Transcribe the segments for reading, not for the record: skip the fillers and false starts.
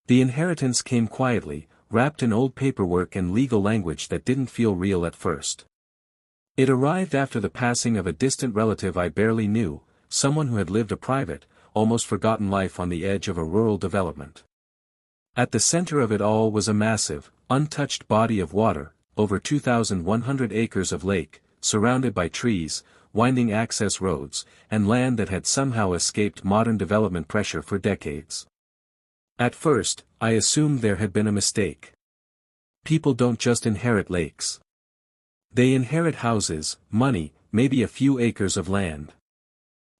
The inheritance came quietly, wrapped in old paperwork and legal language that didn't feel real at first. It arrived after the passing of a distant relative I barely knew, someone who had lived a private, almost forgotten life on the edge of a rural development. At the center of it all was a massive, untouched body of water, over 2,100 acres of lake, surrounded by trees, winding access roads, and land that had somehow escaped modern development pressure for decades. At first, I assumed there had been a mistake. People don't just inherit lakes. They inherit houses, money, maybe a few acres of land.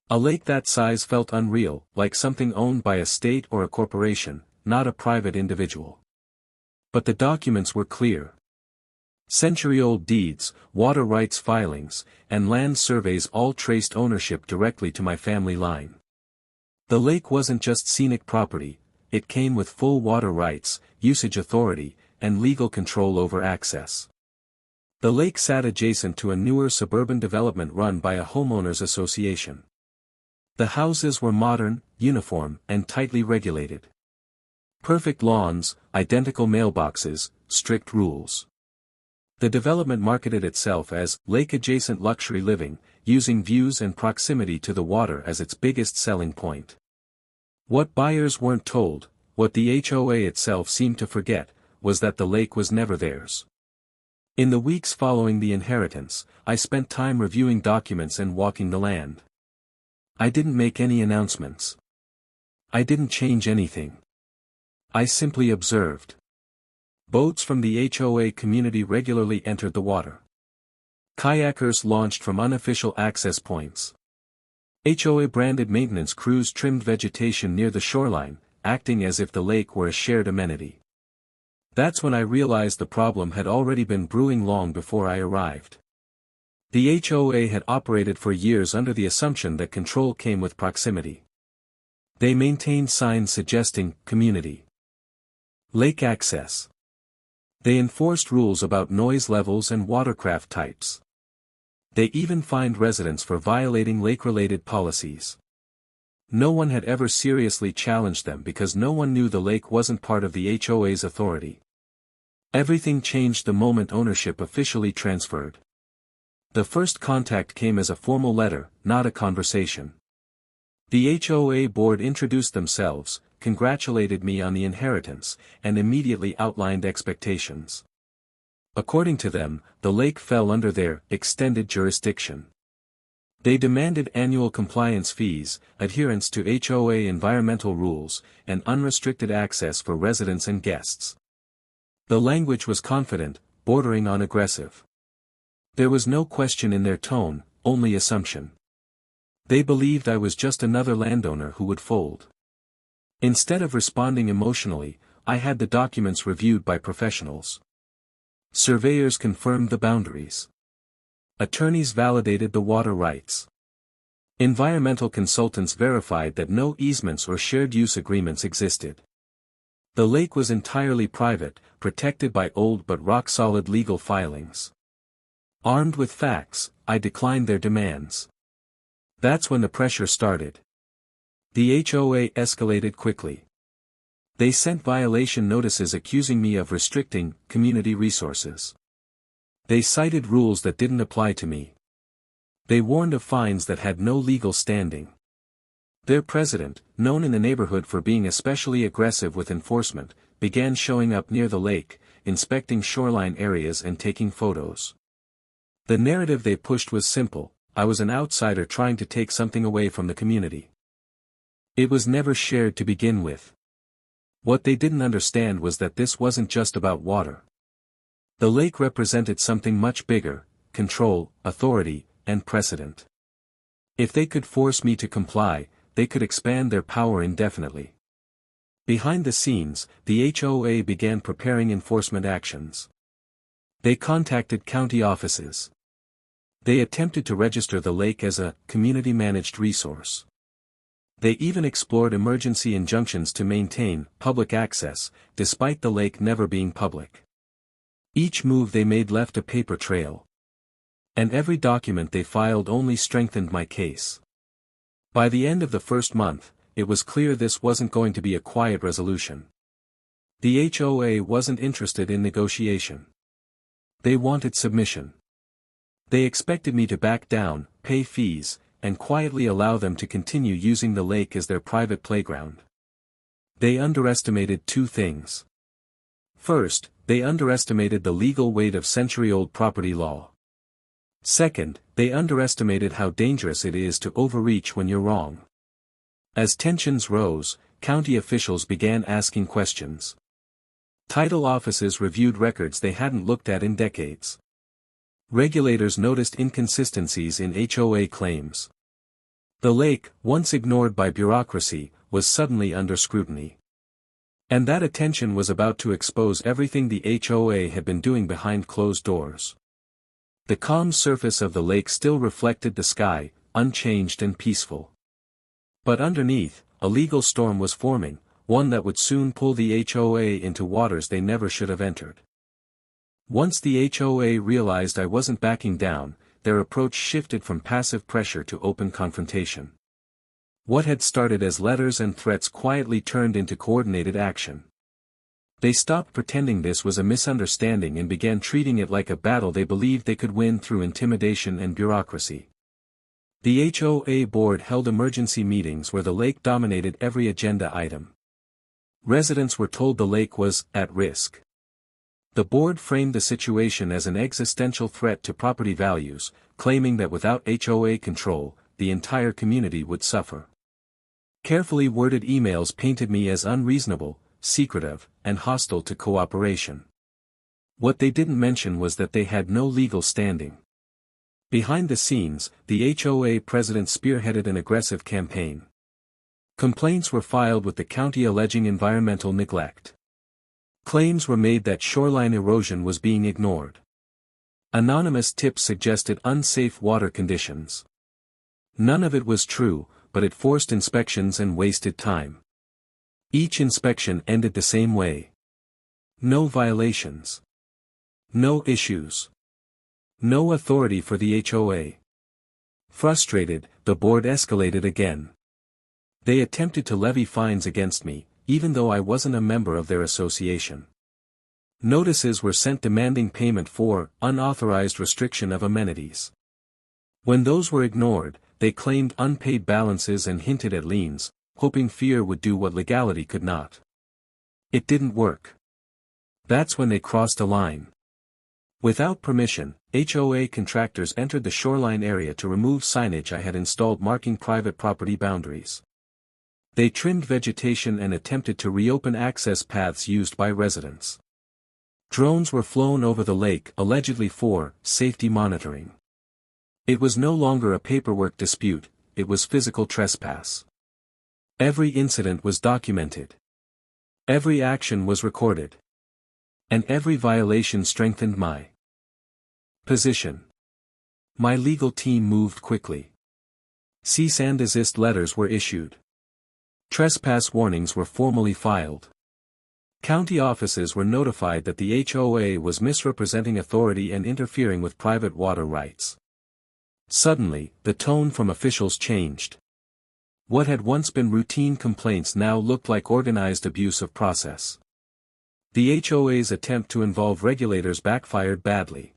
A lake that size felt unreal, like something owned by a state or a corporation, not a private individual. But the documents were clear. Century-old deeds, water rights filings, and land surveys all traced ownership directly to my family line. The lake wasn't just scenic property, it came with full water rights, usage authority, and legal control over access. The lake sat adjacent to a newer suburban development run by a homeowners association. The houses were modern, uniform, and tightly regulated. Perfect lawns, identical mailboxes, strict rules. The development marketed itself as lake-adjacent luxury living, using views and proximity to the water as its biggest selling point. What buyers weren't told, what the HOA itself seemed to forget, was that the lake was never theirs. In the weeks following the inheritance, I spent time reviewing documents and walking the land. I didn't make any announcements. I didn't change anything. I simply observed. Boats from the HOA community regularly entered the water. Kayakers launched from unofficial access points. HOA-branded maintenance crews trimmed vegetation near the shoreline, acting as if the lake were a shared amenity. That's when I realized the problem had already been brewing long before I arrived. The HOA had operated for years under the assumption that control came with proximity. They maintained signs suggesting community. Lake access. They enforced rules about noise levels and watercraft types. They even fined residents for violating lake-related policies. No one had ever seriously challenged them because no one knew the lake wasn't part of the HOA's authority. Everything changed the moment ownership officially transferred. The first contact came as a formal letter, not a conversation. The HOA board introduced themselves, congratulated me on the inheritance, and immediately outlined expectations. According to them, the lake fell under their extended jurisdiction. They demanded annual compliance fees, adherence to HOA environmental rules, and unrestricted access for residents and guests. The language was confident, bordering on aggressive. There was no question in their tone, only assumption. They believed I was just another landowner who would fold. Instead of responding emotionally, I had the documents reviewed by professionals. Surveyors confirmed the boundaries. Attorneys validated the water rights. Environmental consultants verified that no easements or shared use agreements existed. The lake was entirely private, protected by old but rock-solid legal filings. Armed with facts, I declined their demands. That's when the pressure started. The HOA escalated quickly. They sent violation notices accusing me of restricting community resources. They cited rules that didn't apply to me. They warned of fines that had no legal standing. Their president, known in the neighborhood for being especially aggressive with enforcement, began showing up near the lake, inspecting shoreline areas and taking photos. The narrative they pushed was simple: I was an outsider trying to take something away from the community. It was never shared to begin with. What they didn't understand was that this wasn't just about water. The lake represented something much bigger: control, authority, and precedent. If they could force me to comply, they could expand their power indefinitely. Behind the scenes, the HOA began preparing enforcement actions. They contacted county offices. They attempted to register the lake as a community-managed resource. They even explored emergency injunctions to maintain public access, despite the lake never being public. Each move they made left a paper trail. And every document they filed only strengthened my case. By the end of the first month, it was clear this wasn't going to be a quiet resolution. The HOA wasn't interested in negotiation. They wanted submission. They expected me to back down, pay fees, and quietly allow them to continue using the lake as their private playground. They underestimated two things. First, they underestimated the legal weight of century-old property law. Second, they underestimated how dangerous it is to overreach when you're wrong. As tensions rose, county officials began asking questions. Title offices reviewed records they hadn't looked at in decades. Regulators noticed inconsistencies in HOA claims. The lake, once ignored by bureaucracy, was suddenly under scrutiny. And that attention was about to expose everything the HOA had been doing behind closed doors. The calm surface of the lake still reflected the sky, unchanged and peaceful. But underneath, a legal storm was forming, one that would soon pull the HOA into waters they never should have entered. Once the HOA realized I wasn't backing down, their approach shifted from passive pressure to open confrontation. What had started as letters and threats quietly turned into coordinated action. They stopped pretending this was a misunderstanding and began treating it like a battle they believed they could win through intimidation and bureaucracy. The HOA board held emergency meetings where the lake dominated every agenda item. Residents were told the lake was at risk. The board framed the situation as an existential threat to property values, claiming that without HOA control, the entire community would suffer. Carefully worded emails painted me as unreasonable, secretive, and hostile to cooperation. What they didn't mention was that they had no legal standing. Behind the scenes, the HOA president spearheaded an aggressive campaign. Complaints were filed with the county alleging environmental neglect. Claims were made that shoreline erosion was being ignored. Anonymous tips suggested unsafe water conditions. None of it was true, but it forced inspections and wasted time. Each inspection ended the same way. No violations. No issues. No authority for the HOA. Frustrated, the board escalated again. They attempted to levy fines against me, even though I wasn't a member of their association. Notices were sent demanding payment for unauthorized restriction of amenities. When those were ignored, they claimed unpaid balances and hinted at liens, hoping fear would do what legality could not. It didn't work. That's when they crossed a line. Without permission, HOA contractors entered the shoreline area to remove signage I had installed marking private property boundaries. They trimmed vegetation and attempted to reopen access paths used by residents. Drones were flown over the lake allegedly for safety monitoring. It was no longer a paperwork dispute, it was physical trespass. Every incident was documented. Every action was recorded. And every violation strengthened my position. My legal team moved quickly. Cease and desist letters were issued. Trespass warnings were formally filed. County offices were notified that the HOA was misrepresenting authority and interfering with private water rights. Suddenly, the tone from officials changed. What had once been routine complaints now looked like organized abuse of process. The HOA's attempt to involve regulators backfired badly.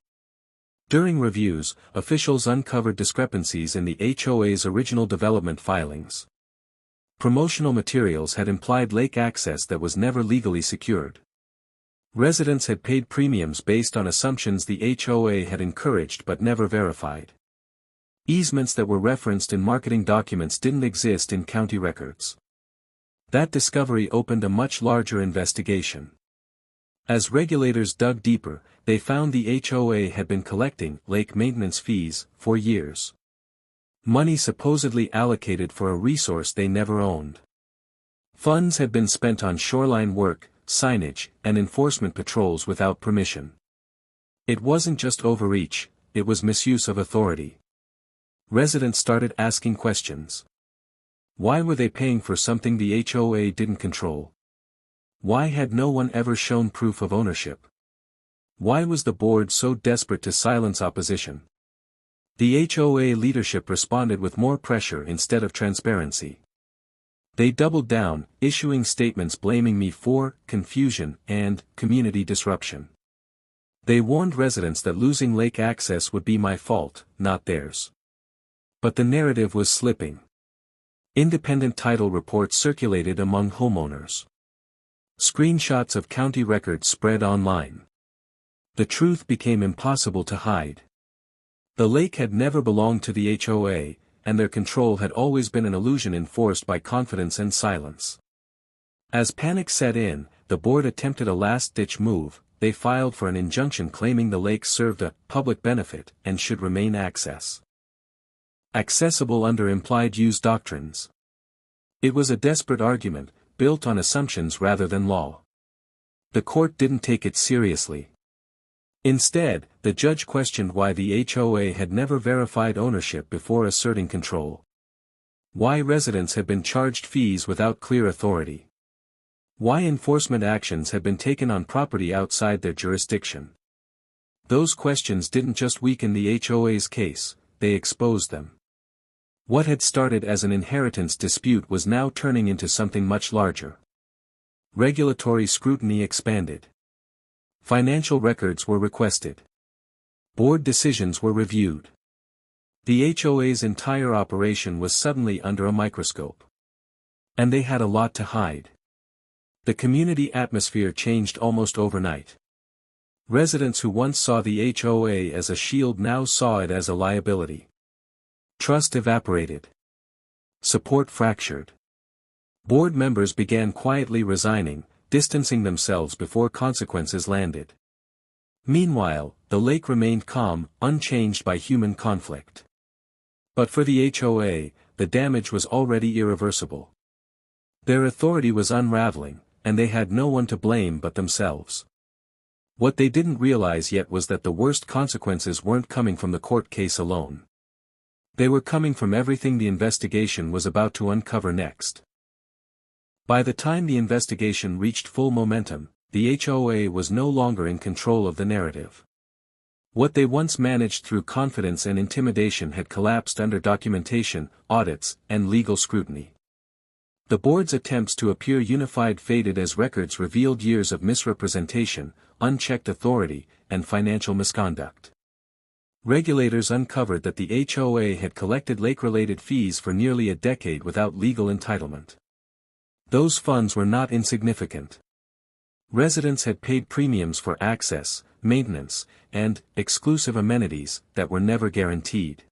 During reviews, officials uncovered discrepancies in the HOA's original development filings. Promotional materials had implied lake access that was never legally secured. Residents had paid premiums based on assumptions the HOA had encouraged but never verified. Easements that were referenced in marketing documents didn't exist in county records. That discovery opened a much larger investigation. As regulators dug deeper, they found the HOA had been collecting lake maintenance fees for years. Money supposedly allocated for a resource they never owned. Funds had been spent on shoreline work, signage, and enforcement patrols without permission. It wasn't just overreach, it was misuse of authority. Residents started asking questions. Why were they paying for something the HOA didn't control? Why had no one ever shown proof of ownership? Why was the board so desperate to silence opposition? The HOA leadership responded with more pressure instead of transparency. They doubled down, issuing statements blaming me for confusion and community disruption. They warned residents that losing lake access would be my fault, not theirs. But the narrative was slipping. Independent title reports circulated among homeowners. Screenshots of county records spread online. The truth became impossible to hide. The lake had never belonged to the HOA, and their control had always been an illusion enforced by confidence and silence. As panic set in, the board attempted a last-ditch move. They filed for an injunction claiming the lake served a public benefit and should remain accessible under implied use doctrines. It was a desperate argument, built on assumptions rather than law. The court didn't take it seriously. Instead, the judge questioned why the HOA had never verified ownership before asserting control. Why residents had been charged fees without clear authority. Why enforcement actions had been taken on property outside their jurisdiction. Those questions didn't just weaken the HOA's case, they exposed them. What had started as an inheritance dispute was now turning into something much larger. Regulatory scrutiny expanded. Financial records were requested. Board decisions were reviewed. The HOA's entire operation was suddenly under a microscope. And they had a lot to hide. The community atmosphere changed almost overnight. Residents who once saw the HOA as a shield now saw it as a liability. Trust evaporated. Support fractured. Board members began quietly resigning, distancing themselves before consequences landed. Meanwhile, the lake remained calm, unchanged by human conflict. But for the HOA, the damage was already irreversible. Their authority was unraveling, and they had no one to blame but themselves. What they didn't realize yet was that the worst consequences weren't coming from the court case alone. They were coming from everything the investigation was about to uncover next. By the time the investigation reached full momentum, the HOA was no longer in control of the narrative. What they once managed through confidence and intimidation had collapsed under documentation, audits, and legal scrutiny. The board's attempts to appear unified faded as records revealed years of misrepresentation, unchecked authority, and financial misconduct. Regulators uncovered that the HOA had collected lake-related fees for nearly a decade without legal entitlement. Those funds were not insignificant. Residents had paid premiums for access, maintenance, and exclusive amenities that were never guaranteed.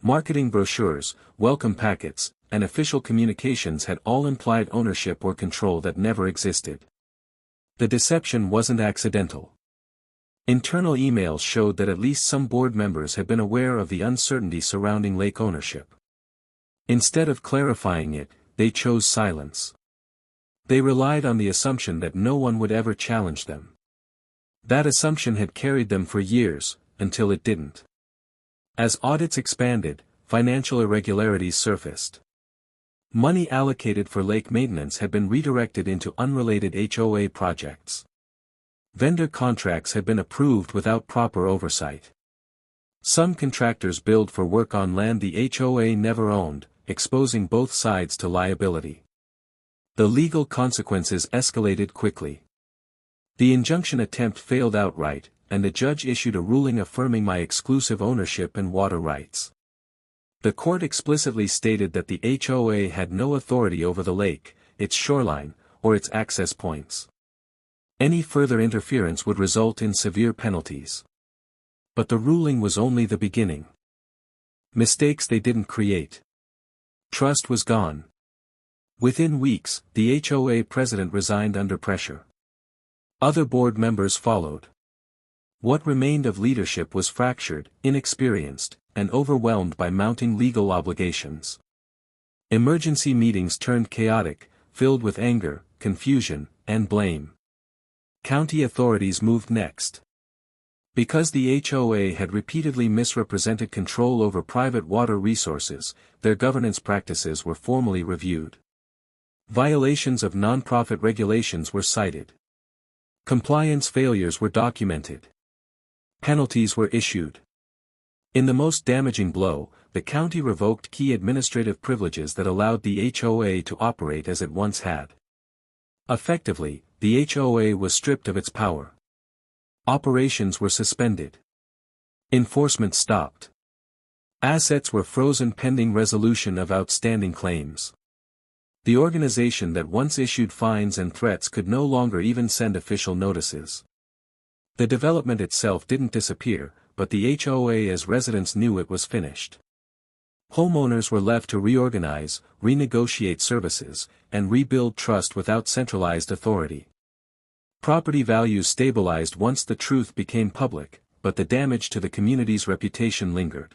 Marketing brochures, welcome packets, and official communications had all implied ownership or control that never existed. The deception wasn't accidental. Internal emails showed that at least some board members had been aware of the uncertainty surrounding lake ownership. Instead of clarifying it, they chose silence. They relied on the assumption that no one would ever challenge them. That assumption had carried them for years, until it didn't. As audits expanded, financial irregularities surfaced. Money allocated for lake maintenance had been redirected into unrelated HOA projects. Vendor contracts had been approved without proper oversight. Some contractors billed for work on land the HOA never owned, exposing both sides to liability. The legal consequences escalated quickly. The injunction attempt failed outright, and the judge issued a ruling affirming my exclusive ownership and water rights. The court explicitly stated that the HOA had no authority over the lake, its shoreline, or its access points. Any further interference would result in severe penalties. But the ruling was only the beginning. Mistakes they didn't create. Trust was gone. Within weeks, the HOA president resigned under pressure. Other board members followed. What remained of leadership was fractured, inexperienced, and overwhelmed by mounting legal obligations. Emergency meetings turned chaotic, filled with anger, confusion, and blame. County authorities moved next. Because the HOA had repeatedly misrepresented control over private water resources, their governance practices were formally reviewed. Violations of nonprofit regulations were cited. Compliance failures were documented. Penalties were issued. In the most damaging blow, the county revoked key administrative privileges that allowed the HOA to operate as it once had. Effectively, the HOA was stripped of its power. Operations were suspended. Enforcement stopped. Assets were frozen pending resolution of outstanding claims. The organization that once issued fines and threats could no longer even send official notices. The development itself didn't disappear, but the HOA as residents knew it was finished. Homeowners were left to reorganize, renegotiate services, and rebuild trust without centralized authority. Property values stabilized once the truth became public, but the damage to the community's reputation lingered.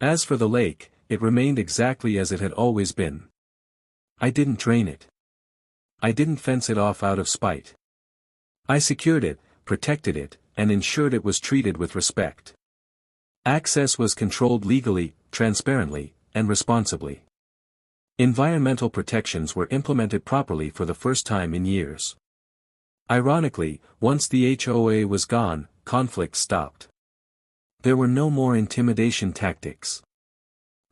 As for the lake, it remained exactly as it had always been. I didn't drain it. I didn't fence it off out of spite. I secured it, protected it, and ensured it was treated with respect. Access was controlled legally, transparently, and responsibly. Environmental protections were implemented properly for the first time in years. Ironically, once the HOA was gone, conflict stopped. There were no more intimidation tactics.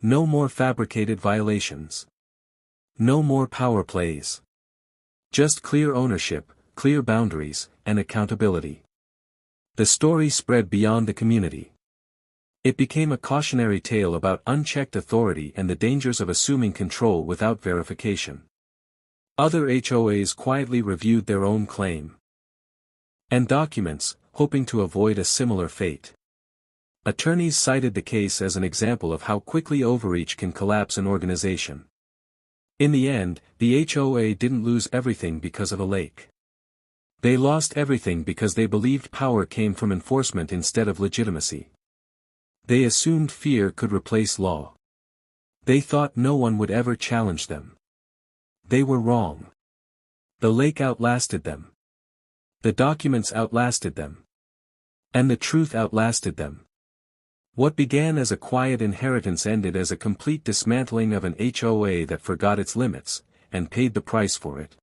No more fabricated violations. No more power plays. Just clear ownership, clear boundaries, and accountability. The story spread beyond the community. It became a cautionary tale about unchecked authority and the dangers of assuming control without verification. Other HOAs quietly reviewed their own claim and documents, hoping to avoid a similar fate. Attorneys cited the case as an example of how quickly overreach can collapse an organization. In the end, the HOA didn't lose everything because of a lake. They lost everything because they believed power came from enforcement instead of legitimacy. They assumed fear could replace law. They thought no one would ever challenge them. They were wrong. The lake outlasted them. The documents outlasted them. And the truth outlasted them. What began as a quiet inheritance ended as a complete dismantling of an HOA that forgot its limits, and paid the price for it.